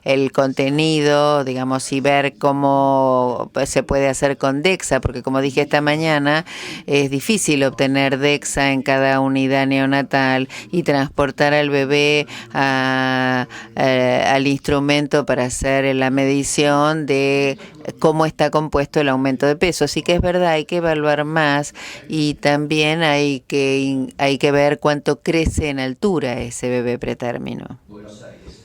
el contenido, digamos, y ver cómo se puede hacer con DEXA, porque como dije esta mañana, es difícil obtener DEXA en cada unidad neonatal y transportar al bebé al instrumento para hacer la medición de cómo está compuesto el aumento de peso. Así que es verdad, hay que evaluar más y también hay que ver cuánto crece en altura ese bebé pretérmino.
Buenos Aires.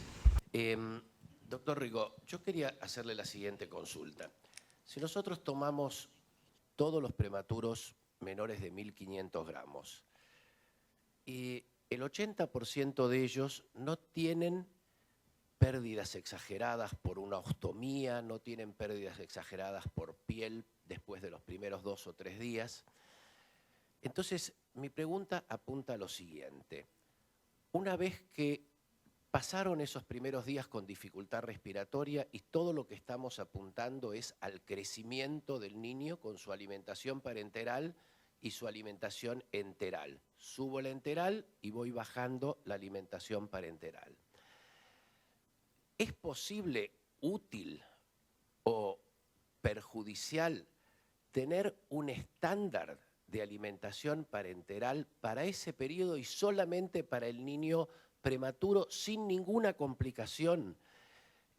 Doctor Rigo, yo quería hacerle la siguiente consulta. Si nosotros tomamos todos los prematuros menores de 1.500 gramos, y el 80% de ellos no tienen pérdidas exageradas por una ostomía, no tienen pérdidas exageradas por piel después de los primeros 2 o 3 días. Entonces, mi pregunta apunta a lo siguiente. Una vez que pasaron esos primeros días con dificultad respiratoria y todo lo que estamos apuntando es al crecimiento del niño con su alimentación parenteral y su alimentación enteral. Subo la enteral y voy bajando la alimentación parenteral. ¿Es posible, útil o perjudicial tener un estándar de alimentación parenteral para ese periodo y solamente para el niño prematuro sin ninguna complicación,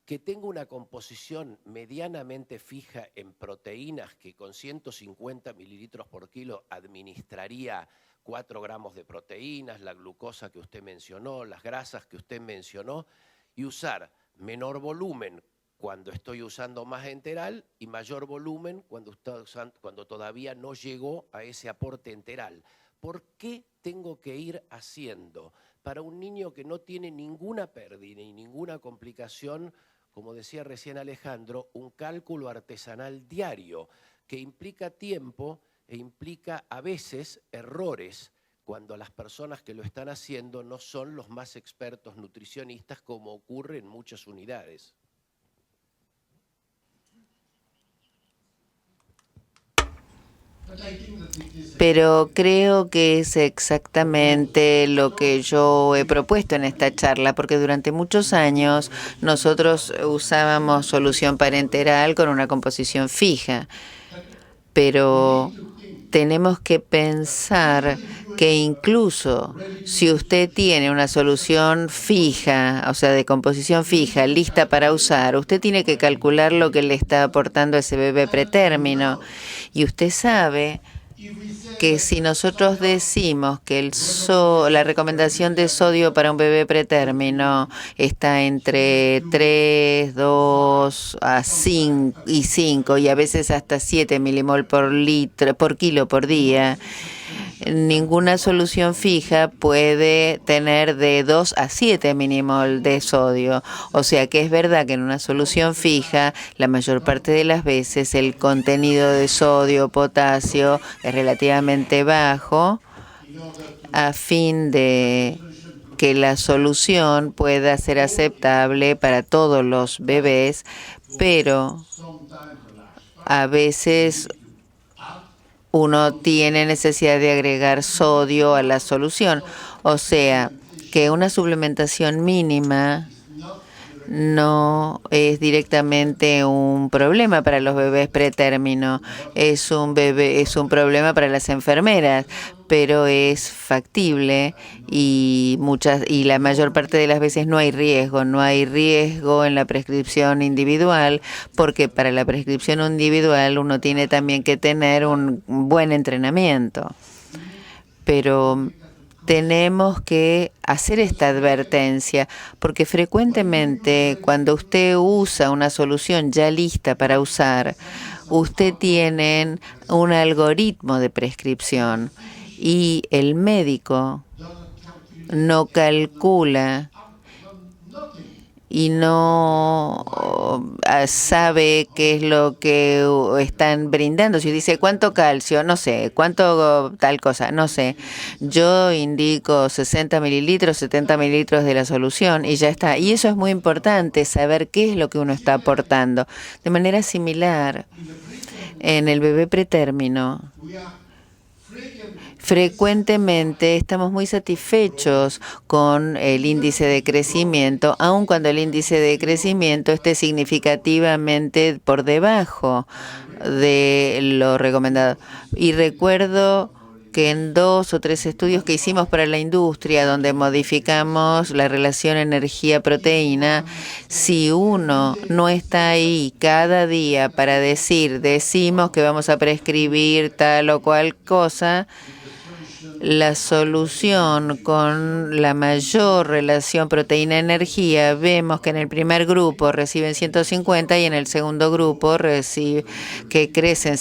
que tenga una composición medianamente fija en proteínas que con 150 mililitros por kilo administraría 4 gramos de proteínas, la glucosa que usted mencionó, las grasas que usted mencionó, y usar menor volumen cuando estoy usando más enteral y mayor volumen cuando todavía no llegó a ese aporte enteral? ¿Por qué tengo que ir haciendo para un niño que no tiene ninguna pérdida y ninguna complicación, como decía recién Alejandro, un cálculo artesanal diario que implica tiempo e implica a veces errores cuando las personas que lo están haciendo no son los más expertos nutricionistas, como ocurre en muchas unidades?
Pero creo que es exactamente lo que yo he propuesto en esta charla, porque durante muchos años nosotros usábamos solución parenteral con una composición fija, pero tenemos que pensar que incluso si usted tiene una solución fija, o sea, de composición fija, lista para usar, usted tiene que calcular lo que le está aportando ese bebé pretérmino. Y usted sabe que si nosotros decimos que la recomendación de sodio para un bebé pretérmino está entre 3, 2 a 5 y 5 y a veces hasta 7 milimol por kilo por día, ninguna solución fija puede tener de 2 a 7 milimol de sodio. O sea que es verdad que en una solución fija, la mayor parte de las veces el contenido de sodio o potasio es relativamente bajo a fin de que la solución pueda ser aceptable para todos los bebés, pero a veces uno tiene necesidad de agregar sodio a la solución. O sea, que una suplementación mínima no es directamente un problema para los bebés pretérmino, es un problema para las enfermeras, pero es factible y la mayor parte de las veces no hay riesgo en la prescripción individual, porque para la prescripción individual uno tiene también que tener un buen entrenamiento. Pero tenemos que hacer esta advertencia, porque frecuentemente cuando usted usa una solución ya lista para usar, usted tiene un algoritmo de prescripción y el médico no calcula y no sabe qué es lo que están brindando. Si dice cuánto calcio, no sé, cuánto tal cosa, no sé. Yo indico 60 mililitros, 70 mililitros de la solución y ya está. Y eso es muy importante, saber qué es lo que uno está aportando. De manera similar, en el bebé pretérmino, frecuentemente estamos muy satisfechos con el índice de crecimiento, aun cuando el índice de crecimiento esté significativamente por debajo de lo recomendado. Y recuerdo que en 2 o 3 estudios que hicimos para la industria, donde modificamos la relación energía-proteína, si uno no está ahí cada día para decimos que vamos a prescribir tal o cual cosa, la solución con la mayor relación proteína-energía, vemos que en el primer grupo reciben 150 y en el segundo grupo que crece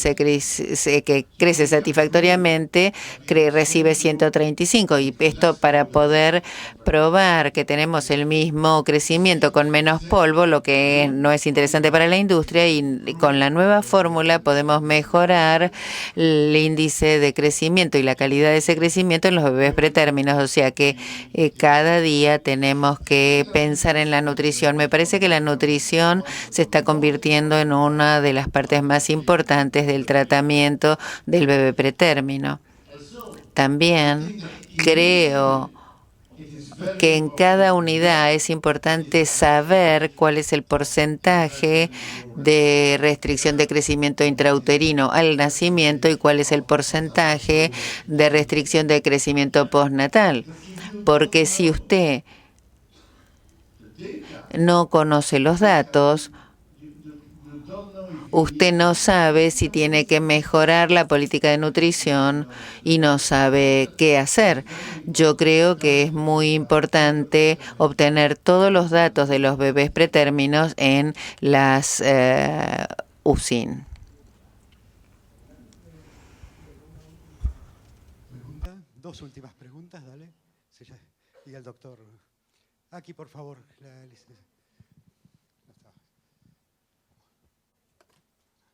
satisfactoriamente, recibe 135. Y esto para poder probar que tenemos el mismo crecimiento con menos polvo, lo que no es interesante para la industria, y con la nueva fórmula podemos mejorar el índice de crecimiento y la calidad de ese crecimiento en los bebés pretérminos. O sea que cada día tenemos que pensar en la nutrición. Me parece que la nutrición se está convirtiendo en una de las partes más importantes del tratamiento del bebé pretérmino. También creo que en cada unidad es importante saber cuál es el porcentaje de restricción de crecimiento intrauterino al nacimiento y cuál es el porcentaje de restricción de crecimiento postnatal. Porque si usted no conoce los datos, usted no sabe si tiene que mejorar la política de nutrición y no sabe qué hacer. Yo creo que es muy importante obtener todos los datos de los bebés pretérminos en las USIN.
Dos últimas preguntas, dale. Y el doctor. Aquí, por favor, la licencia.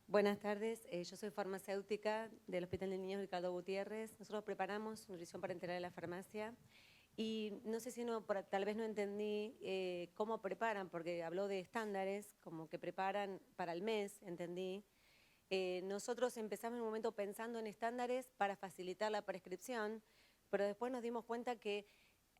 Buenas tardes, yo soy farmacéutica del Hospital de Niños Ricardo Gutiérrez. Nosotros preparamos nutrición parenteral en la farmacia y no sé si tal vez no entendí cómo preparan, porque habló de estándares, como que preparan para el mes, entendí. Nosotros empezamos en un momento pensando en estándares para facilitar la prescripción, pero después nos dimos cuenta que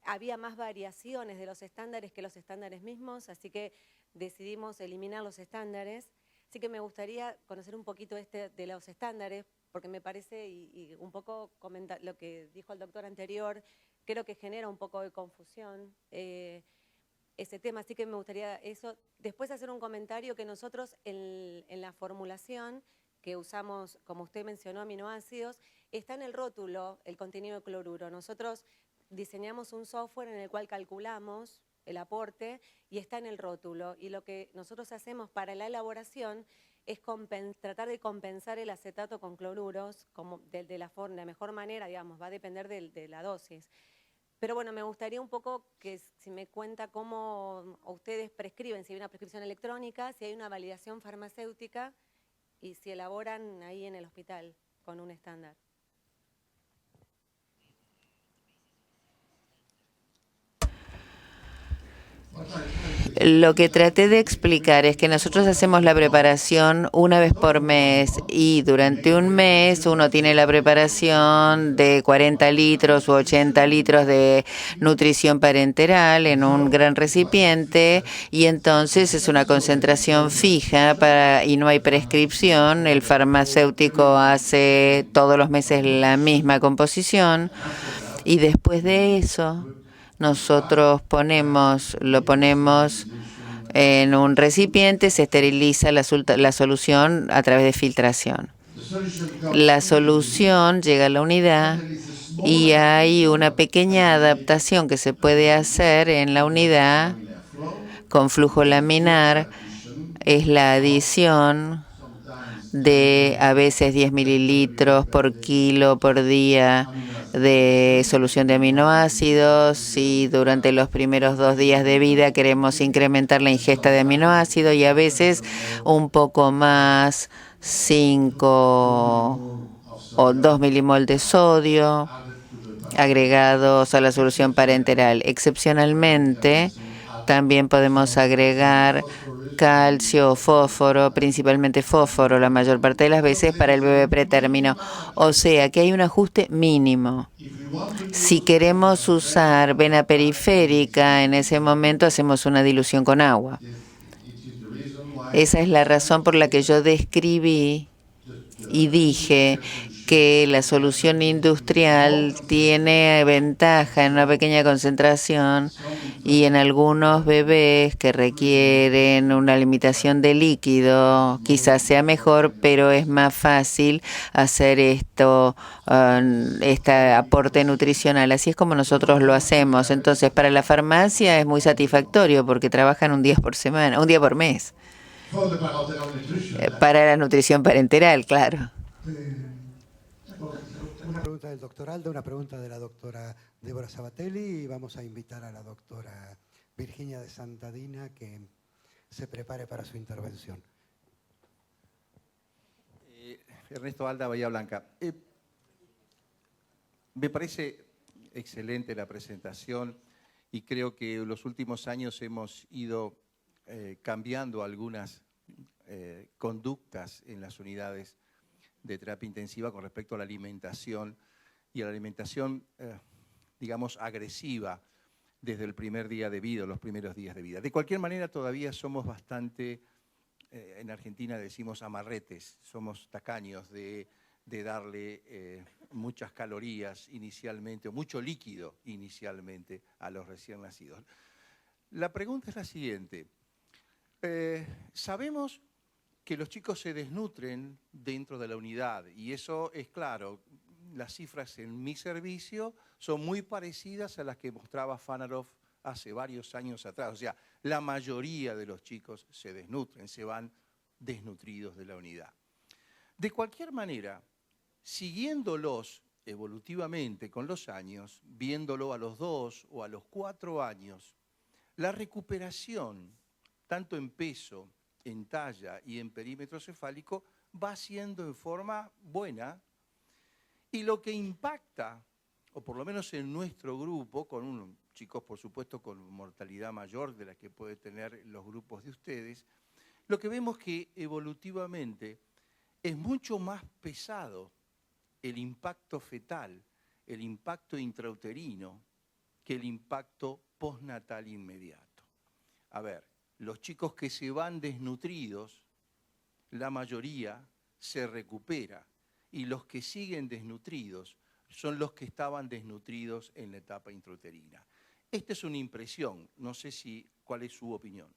había más variaciones de los estándares que los estándares mismos, así que decidimos eliminar los estándares. Así que me gustaría conocer un poquito de los estándares, porque me parece, y un poco comentar lo que dijo el doctor anterior, creo que genera un poco de confusión ese tema, así que me gustaría eso. Después hacer un comentario que nosotros en la formulación que usamos, como usted mencionó, aminoácidos, está en el rótulo el contenido de cloruro. Nosotros diseñamos un software en el cual calculamos el aporte y está en el rótulo. Y lo que nosotros hacemos para la elaboración es tratar de compensar el acetato con cloruros de la mejor manera, digamos, va a depender de la dosis. Pero bueno, me gustaría un poco que si me cuenta cómo ustedes prescriben, si hay una prescripción electrónica, si hay una validación farmacéutica y si elaboran ahí en el hospital con un estándar.
Lo que traté de explicar es que nosotros hacemos la preparación una vez por mes y durante un mes uno tiene la preparación de 40 litros u 80 litros de nutrición parenteral en un gran recipiente y entonces es una concentración fija y no hay prescripción. El farmacéutico hace todos los meses la misma composición y después de eso nosotros lo ponemos en un recipiente, se esteriliza la solución a través de filtración. La solución llega a la unidad y hay una pequeña adaptación que se puede hacer en la unidad con flujo laminar. Es la adición de a veces 10 mililitros por kilo por día de solución de aminoácidos. Si durante los primeros 2 días de vida queremos incrementar la ingesta de aminoácidos y a veces un poco más, 5 o 2 milimol de sodio agregados a la solución parenteral. Excepcionalmente, también podemos agregar calcio o fósforo, principalmente fósforo la mayor parte de las veces para el bebé pretérmino. O sea que hay un ajuste mínimo. Si queremos usar vena periférica, en ese momento hacemos una dilución con agua. Esa es la razón por la que yo describí y dije que la solución industrial tiene ventaja en una pequeña concentración y en algunos bebés que requieren una limitación de líquido quizás sea mejor, pero es más fácil hacer este aporte nutricional. Así es como nosotros lo hacemos. Entonces, para la farmacia es muy satisfactorio porque trabajan un día por semana, un día por mes. Para la nutrición parenteral, claro.
Una pregunta del doctor Aldo, una pregunta de la doctora Débora Sabatelli y vamos a invitar a la doctora Virginia de Santadina que se prepare para su intervención.
Ernesto Alda, Bahía Blanca. Me parece excelente la presentación y creo que en los últimos años hemos ido cambiando algunas conductas en las unidades de terapia intensiva con respecto a la alimentación y a la alimentación, digamos, agresiva desde el primer día de vida, los primeros días de vida. De cualquier manera, todavía somos bastante, en Argentina decimos amarretes, somos tacaños de darle muchas calorías inicialmente, o mucho líquido inicialmente a los recién nacidos. La pregunta es la siguiente. Sabemos que los chicos se desnutren dentro de la unidad y eso es claro. Las cifras en mi servicio son muy parecidas a las que mostraba Fanaroff hace varios años atrás. O sea, la mayoría de los chicos se desnutren, se van desnutridos de la unidad. De cualquier manera, siguiéndolos evolutivamente con los años, viéndolo a los 2 o a los 4 años, la recuperación, tanto en peso, en talla y en perímetro cefálico, va siendo en forma buena y lo que impacta, o por lo menos en nuestro grupo, con chicos por supuesto con mortalidad mayor de la que puede tener los grupos de ustedes, lo que vemos que evolutivamente es mucho más pesado el impacto fetal, el impacto intrauterino, que el impacto postnatal inmediato. A ver, los chicos que se van desnutridos, la mayoría se recupera y los que siguen desnutridos son los que estaban desnutridos en la etapa intrauterina. Esta es una impresión, no sé cuál es su opinión.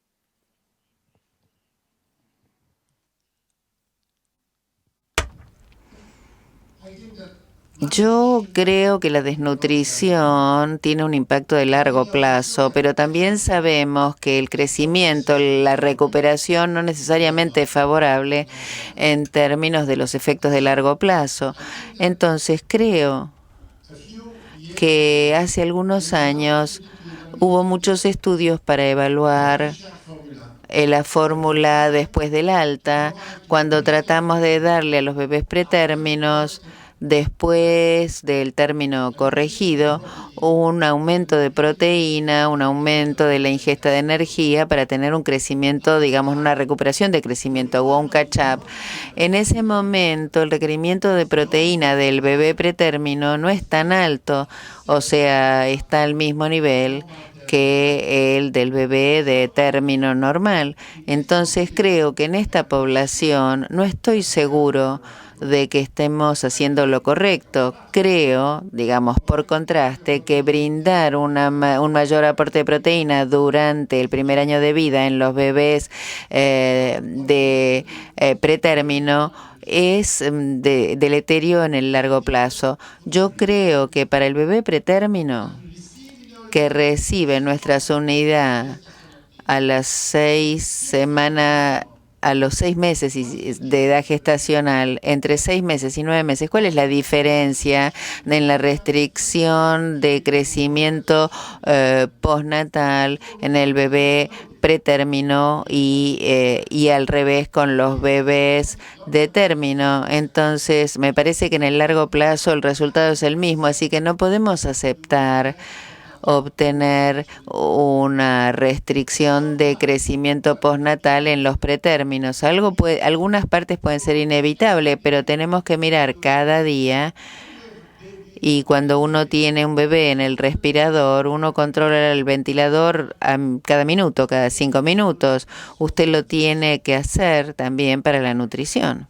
Yo creo que la desnutrición tiene un impacto de largo plazo, pero también sabemos que el crecimiento, la recuperación no necesariamente es favorable en términos de los efectos de largo plazo. Entonces creo que hace algunos años hubo muchos estudios para evaluar la fórmula después del alta, cuando tratamos de darle a los bebés pretérminos después del término corregido, un aumento de proteína, un aumento de la ingesta de energía para tener un crecimiento, digamos, una recuperación de crecimiento o un catch-up. En ese momento, el requerimiento de proteína del bebé pretérmino no es tan alto, o sea, está al mismo nivel que el del bebé de término normal. Entonces creo que en esta población no estoy seguro de que estemos haciendo lo correcto. Creo, digamos, por contraste, que brindar un mayor aporte de proteína durante el primer año de vida en los bebés de pretérmino es deleterio en el largo plazo. Yo creo que para el bebé pretérmino que recibe nuestra unidad a las 6 semanas, a los 6 meses de edad gestacional, entre 6 meses y 9 meses, ¿cuál es la diferencia en la restricción de crecimiento postnatal en el bebé pretérmino y al revés con los bebés de término? Entonces, me parece que en el largo plazo el resultado es el mismo, así que no podemos aceptar obtener una restricción de crecimiento postnatal en los pretérminos. Algunas partes pueden ser inevitables, pero tenemos que mirar cada día. Y cuando uno tiene un bebé en el respirador, uno controla el ventilador cada minuto, cada 5 minutos. Usted lo tiene que hacer también para la nutrición.